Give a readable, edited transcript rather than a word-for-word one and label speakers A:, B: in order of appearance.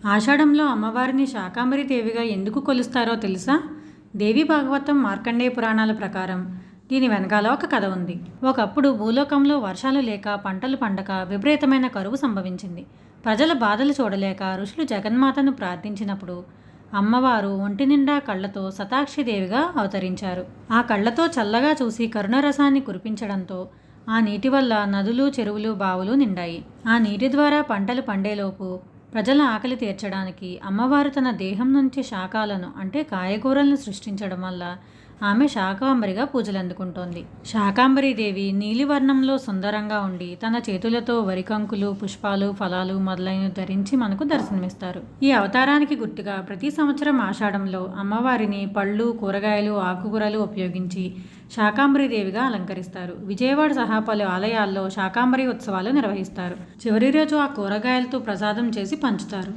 A: ఆషాఢంలో అమ్మవారిని శాకాంబరి దేవిగా ఎందుకు కొలుస్తారో తెలుసా? దేవి భాగవతం, మార్కండేయ పురాణాల ప్రకారం దీని వెనకాల ఒక కథ ఉంది. ఒకప్పుడు భూలోకంలో వర్షాలు లేక పంటలు పండక విపరీతమైన కరువు సంభవించింది. ప్రజల బాధలు చూడలేక ఋషులు జగన్మాతను ప్రార్థించినప్పుడు అమ్మవారు ఒంటి నిండా కళ్ళతో శతాక్షిదేవిగా అవతరించారు. ఆ కళ్ళతో చల్లగా చూసి కరుణరసాన్ని కురిపించడంతో ఆ నీటి వల్ల నదులు, చెరువులు, బావులు నిండాయి. ఆ నీటి ద్వారా పంటలు పండేలోపు ప్రజల ఆకలి తీర్చడానికి అమ్మవారు తన దేహం నుంచి శాకాలను అంటే కాయగూరలను సృష్టించడం వల్ల ఆమె శాకాంబరిగా పూజలందుకుంటోంది. శాకాంబరీదేవి నీలివర్ణంలో సుందరంగా ఉండి తన చేతులతో వరికంకులు, పుష్పాలు, ఫలాలు మొదలైనవి ధరించి మనకు దర్శనమిస్తారు. ఈ అవతారానికి గుర్తుగా ప్రతి సంవత్సరం ఆషాఢంలో అమ్మవారిని పళ్ళు, కూరగాయలు, ఆకుకూరలు ఉపయోగించి శాకాంబరీదేవిగా అలంకరిస్తారు. విజయవాడ సహా పలు ఆలయాల్లో శాకాంబరి ఉత్సవాలు నిర్వహిస్తారు. చివరి రోజు ఆ కూరగాయలతో ప్రసాదం చేసి పంచుతారు.